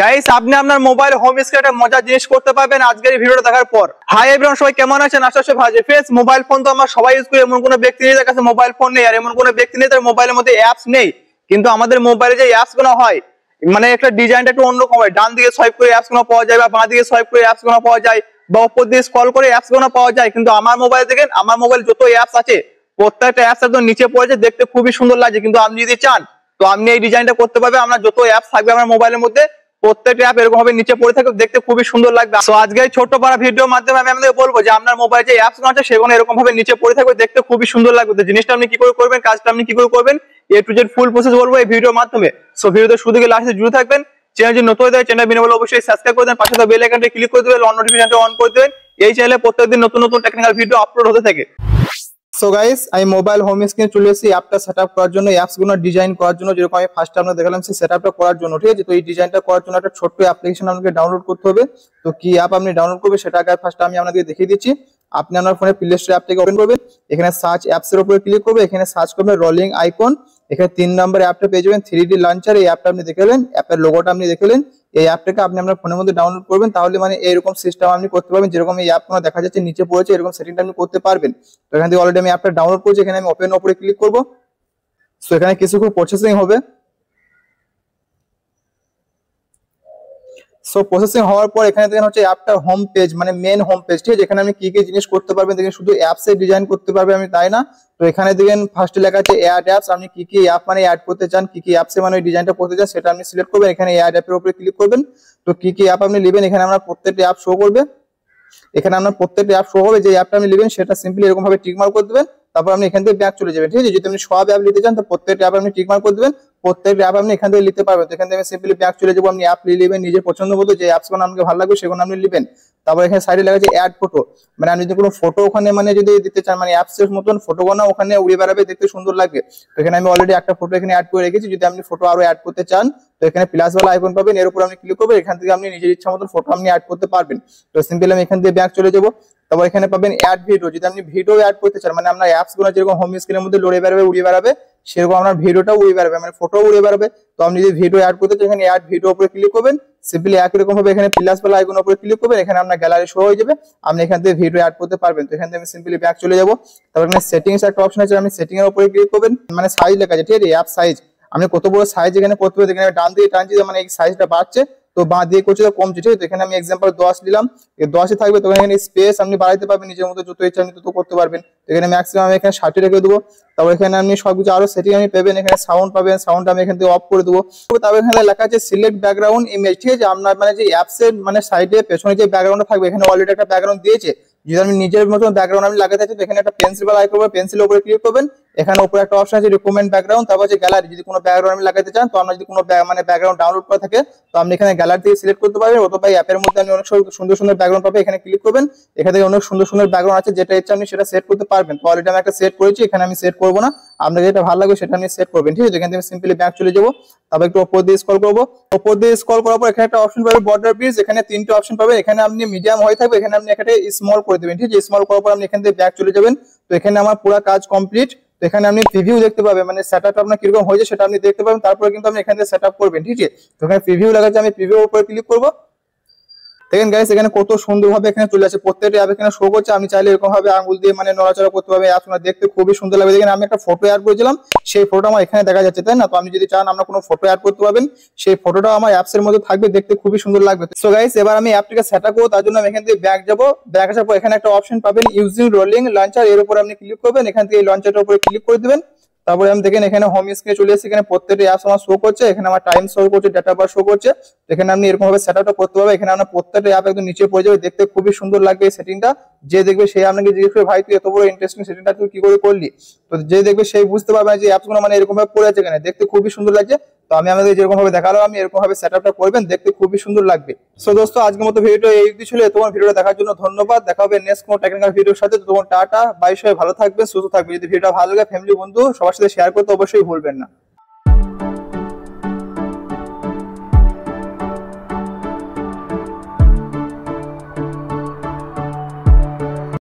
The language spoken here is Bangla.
গাইস, আপনি আপনার মোবাইল হোম স্ক্রিনে মজার জিনিস করতে পারবেন আজকের এই ভিডিওটা দেখার পর। হাই এভরিওয়ান, সবাই কেমন আছেন? আশা করি ভালো আছেন। ফ্রেন্ডস, মোবাইল ফোন তো আমরা সবাই ইউজ করি, এমন কোনো ব্যক্তি নেই যার কাছে মোবাইল ফোন নেই, আর এমন কোনো ব্যক্তি নেই তার মোবাইলের মধ্যে অ্যাপস নেই। কিন্তু আমাদের মোবাইলে যে অ্যাপস গুলো হয়, মানে একটা ডিজাইনটা একটু অন্যরকম হয়। ডান দিকে সোয়াইপ করে অ্যাপস গুলো পাওয়া যায়, বা বাঁ দিকে সোয়াইপ করে অ্যাপস গুলো পাওয়া যায়, বা উপর দিয়ে স্ক্রল করে অ্যাপস গুলো পাওয়া যায়। কিন্তু আমার মোবাইল দেখেন, আমার মোবাইল যত অ্যাপস আছে প্রত্যেকটা অ্যাপস একদম নিচে পড়েছে, দেখতে খুবই সুন্দর লাগছে। কিন্তু আপনি যদি চান তো আপনি এই ডিজাইনটা করতে পারবেন। আপনার যত অ্যাপস থাকবে আমার মোবাইলের মধ্যে প্রত্যেকটা অ্যাপ এরকম ভাবে নিচে পড়ে থাকবে, দেখতে খুবই সুন্দর লাগবে। তো আজকে এই ছোট্ট পাড়া ভিডিওর মাধ্যমে আমি আপনাদের বলবো যে আপনার মোবাইলে যে অ্যাপস আছে সেগুলো এরকম ভাবে নিচে পড়ে থাকবে, দেখতে খুবই সুন্দর লাগবে। তো জিনিসটা আপনি কি করে করবেন, কাজটা আপনি কি করে করবেন, এ টু জেড ফুল প্রসেস বলবো এই ভিডিওর মাধ্যমে। সো ভিডিওতে শুরু থেকে লাস্টে জুড়ে থাকবেন। চ্যানেল যদি নতুন হয় চ্যানেল বিনা বলে অবশ্যই সাবস্ক্রাইব করে দেন, পাশে থাকা বেল আইকনটা ক্লিক করে দেবেন, অন নোটিফিকেশনটা অন করে দেবেন। এই চ্যানেলে প্রত্যেকদিন নতুন নতুন টেকনিক্যাল ভিডিও আপলোড হতে থাকে। সো গাইস, আমি মোবাইল হোম স্ক্রিনে চলে এসেছি অ্যাপটা সেটআপ করার জন্য, অ্যাপস গুলো ডিজাইন করার জন্য। যেরকম আমি ফার্স্ট আপনাদের দেখালাম সেই সেটআপটা করার জন্য, ঠিক আছে? তো এই ডিজাইনটা করার জন্য একটা ছোট্ট অ্যাপ্লিকেশন আপনাকে ডাউনলোড করতে হবে। তো কি অ্যাপ আপনি ডাউনলোড করবেন সেটা আগে ফার্স্ট আমি আপনাদের দেখিয়ে দিচ্ছি। আপনি আপনার ফোনে প্লে স্টোর অ্যাপটাকে ওপেন করবেন, এখানে সার্চ অ্যাপস এর উপরে ক্লিক করবেন, এখানে সার্চ করবেন রোলিং আইকন। এখানে 3 নম্বর অ্যাপটা পেয়ে যাবেন 3D লঞ্চার। এই অ্যাপটা আপনি দেখলেন, অ্যাপের লোগোটা আপনি দেখলেন। এই অ্যাপটাকে আপনি আপনার ফোনের মধ্যে ডাউনলোড করবেন, তাহলে মানে এরকম সিস্টেম আপনি করতে পারবেন। যেরকম এই অ্যাপগুলো দেখা যাচ্ছে নিচে পড়েছে, এরকম সেটিংটা আপনি করতে পারবেন। তো এখান থেকে অলরেডি আমি অ্যাপটা ডাউনলোড করছি, এখানে আমি ওপেন উপরে ক্লিক করব। সো এখানে কিছুক্ষণ প্রসেসিং হবে। সো প্রসেসিং হওয়ার পর এখানে দেখেন হচ্ছে অ্যাপটার হোম পেজ, মানে মেন হোম পেজ, ঠিক আছে? এখানে আমি কি কি জিনিস করতে পারবেন দেখেন, শুধু অ্যাপস এর ডিজাইন করতে পারবে আমি তাই না। তো এখানে দেখেন ফার্স্টে লেখা আছে অ্যাড অ্যাপস। আপনি কি কি অ্যাপ মানে অ্যাড করতে চান, কি কি অ্যাপসে মানে ওই ডিজাইনটা করতে চান সেটা আপনি সিলেক্ট করবেন। এখানে অ্যাড অ্যাপের উপরে ক্লিক করবেন। তো কি কি অ্যাপ আপনি নেবেন এখানে আমরা প্রত্যেকটা অ্যাপ শো করবে। এখানে আপনার প্রত্যেকটা অ্যাপ শো হবে, যে অ্যাপটা আপনি নেবেন সেটা সিম্পলি এরকম ভাবে টিক মার্ক করে দেবেন। তারপর আপনি এখান থেকে ব্যাক চলে যাবেন, ঠিক আছে? যদি আপনি সব অ্যাপ নিতে চান তো প্রত্যেকটা অ্যাপ আপনি টিক মার্ক করে দেবেন, প্রত্যেকটা অ্যাপ আপনি এখান থেকে নিতে পারবেন। তো এখান থেকে সিম্পলি ব্যাক চলে যাবো, আপনি অ্যাপ নিয়ে নেবেন নিজের পছন্দ মতো, যে অ্যাপসগুলো আপনাকে ভালো লাগবে সেগুলো আপনি নেবেন। তারপর এখানে সাইডে লেখা আছে অ্যাড ফটো, মানে আপনি যদি কোনো ফটো ওখানে মানে যদি দিতে চান, মানে অ্যাপস এর মতন ফটোগুলো ওখানে উড়ে বেড়াবে, দেখতে সুন্দর লাগবে। তো এখানে আমি অলরেডি একটা ফটো এখানে অ্যাড করে রেখেছি। যদি আপনি ফটো আরো অ্যাড করতে চান তো এখানে প্লাস ওয়ালা আইকন পাবেন, এর উপর আপনি ক্লিক করবেন। এখান থেকে আপনি নিজের ইচ্ছা মতন ফটো আপনি অ্যাড করতে পারবেন। তো সিম্পলি আমি এখান থেকে ব্যাক চলে যাবো। তারপর এখানে পাবেন অ্যাড ভিডিও। যদি আপনি ভিডিও অ্যাড করতে চান, মানে আপনার অ্যাপস গুলো যেরকম হোম স্ক্রিনের মধ্যে লড়ে বেড়াবে উড়ে বেড়াবে, সেরকম আপনার ভিডিওটাও উড়ে বেড়াবে, মানে ফটো উড়ে বেড়াবে। তো আপনি যদি ভিডিও অ্যাড করতে চান এখানে অ্যাড ভিডিও উপরে ক্লিক করবেন। সিম্পলি একই রকম ভাবে এখানে প্লাস ওয়ালা আইকনের উপরে ক্লিক করবেন, এখানে আপনার গ্যালারি শো হয়ে যাবে, আপনি এখান থেকে ভিডিও অ্যাড করতে পারবেন। তো এখান থেকে আমি সিম্পলি ব্যাক চলে যাবো। তারপর এখানে সেটিংস একটা অপশন আছে, আপনি সেটিং এর উপরে ক্লিক করবেন। মানে সাইজ লেখা আছে, ঠিক আছে? অ্যাপ সাইজ আপনি কত বড় সাইজ এখানে করতে পারবেন। এখানে ডান দিকে টানছি মানে এই সাইজটা বাড়ছে, তো বাঁ দিয়ে করছে তো কমছে, ঠিক আছে? এখানে আমি এক্সাম্পল 10 নিলাম, 10 এ থাকবে। তো এখানে স্পেস আপনি বাড়াইতে পারবেন নিজের মতো, যত ইচ্ছা আপনি তত করতে পারবেন। এখানে ম্যাক্সিমাম আমি এখানে 60 রেখে দেবো। তারপর এখানে আপনি সবকিছু আরো সেটিং আমি পাবেন, এখানে সাউন্ড পাবেন, সাউন্ড আমি এখান থেকে অফ করে দেবো। তারপর এখানে লেখা আছে সিলেক্ট ব্যাকগ্রাউন্ড ইমেজ, ঠিক আছে? আপনার মানে যে অ্যাপস এর মানে সাইডে পেছনে যে ব্যাকগ্রাউন্ডটা থাকবে, এখানে অলরেডি একটা ব্যাকগ্রাউন্ড দিয়েছে। যদি আমি নিজের মতো ব্যাকগ্রাউন্ড আমি লাগাতে চাই তো এখানে একটা পেন্সিল বা আইকন বা পেন্সিল উপরে ক্লিক করবেন। এখানে উপরে একটা অপশন আছে রিকমেন্ড ব্যাকগ্রাউন্ড, তারপর যে গ্যালারি, যদি কোনো ব্যাকগ্রাউন্ড আমি লাগাতে চান তো আপনার যদি কোনো মানে ব্যাকগ্রাউন্ড ডাউনলোড করা থাকে তো আপনি এখানে গ্যালারি থেকে সিলেক্ট করতে পারবেন। অথবা অ্যাপের মধ্যে আপনি অনেক সুন্দর সুন্দর ব্যাকগ্রাউন্ড পাবেন, এখানে ক্লিক করবেন। এখান থেকে অনেক সুন্দর সুন্দর ব্যাকগ্রাউন্ড আছে, যেটা ইচ্ছা আপনি সেটা সেট করতে পারবেন। তো অলরেডি আমি একটা সেট করেছি, এখানে আমি সেট করবো না, আপনার যেটা ভালো লাগবে সেটা আপনি সেট করবেন, ঠিক আছে? এখান থেকে সিম্পলি ব্যাক চলে যাবো। তারপর একটু উপর দিয়ে স্ক্রল করবো। উপর দিয়ে স্ক্রল করার পর এখানে একটা অপশন পাবেন বর্ডার পিস, এখানে 3টে অপশন পাবেন। এখানে আপনি মিডিয়াম হয়ে থাকবে, এখানে আপনি এখানে স্মল করে দেবেন, ঠিক আছে? স্মল করার পর আপনি এখান থেকে ব্যাক চলে যাবেন। তো এখানে আমার পুরো কাজ কমপ্লিট। তো এখানে আপনি প্রিভিউ দেখতে পাবেন, মানে সেটআপটা আপনার কিরকম হয়েছে সেটা আপনি দেখতে পাবেন। তারপরে কিন্তু আপনি এখান থেকে সেটআপ করবেন, ঠিক আছে? তো এখানে প্রিভিউ লেখা আছে, আমি প্রিভিউ উপরে ক্লিক করবো। দেখেন গাইস, এখানে কত সুন্দরভাবে এখানে চলে আসে, প্রত্যেকটা অ্যাপ এখানে শো করছে। আমি চাইলে এরকম ভাবে আঙ্গুল দিয়ে মানে নড়াচড়া করতে পারবে, আপনারা দেখতে খুবই সুন্দর লাগবে। দেখেন আমি একটা ফটো অ্যাড করেছিলাম, সেই ফটোটা আমার এখানে দেখা যাচ্ছে, তাই না? তো আপনি যদি চান আমরা কোনো ফটো অ্যাড করতে পারবেন, সেই ফটোটাও আমার অ্যাপস এর মধ্যে থাকবে, দেখতে খুবই সুন্দর লাগবে। সো গাইস, এবার আমি অ্যাপটাকে সেটআপ করব, তার জন্য আমি এখান থেকে ব্যাক যাব। ব্যাক আসার পর এখানে একটা অপশন পাবেন ইউজিং রোলিং লঞ্চার, এর উপর আপনি ক্লিক করবেন। এখান থেকে এই লঞ্চারটার উপরে ক্লিক করে দিবেন। তারপরে আমি দেখেন এখানে হোম স্ক্রিনে চলে এসেছি, এখানে প্রত্যেকটা অ্যাপস আমার শো করছে, এখানে আমার টাইম শো করছে, ডেটা বার শো করছে। এখানে আপনি এরকম ভাবে সেটআপটা করতে পারবেন। এখানে আপনার প্রত্যেকটা অ্যাপ একদম নিচে পড়ে যাবে, দেখতে খুবই সুন্দর লাগবে এই সেটিংটা। যে দেখবে সেই আপনাকে জিজ্ঞেস করবে ভাই তুই এত বড় ইন্টারেস্টিং সেটিংটা তুই কি করে করলি। তো যে দেখবে সেই বুঝতে পারবে যে অ্যাপস গুলো মানে এরকম ভাবে পড়ে আছে, এখানে দেখতে খুবই সুন্দর লাগছে। তো আমি আমাদের যেরকম ভাবে দেখালাম আমি এরকম ভাবে সেটআপটা করবেন, দেখতে খুবই সুন্দর লাগবে। সো দোস্ত, আজকের মতো ভিডিওটা এই অবধি ছিল। তোমার ভিডিওটা দেখার জন্য ধন্যবাদ। দেখা হবে নেক্সট কোনো টেকনিক্যাল ভিডিওর সাথে। তো তোমার টাটা বাই, সবাই ভালো থাকবেন, সুস্থ থাকবেন। যদি ভিডিওটা ভালো লাগে ফ্যামিলি বন্ধু সবার সাথে শেয়ার করতে অবশ্যই ভুলবেন না।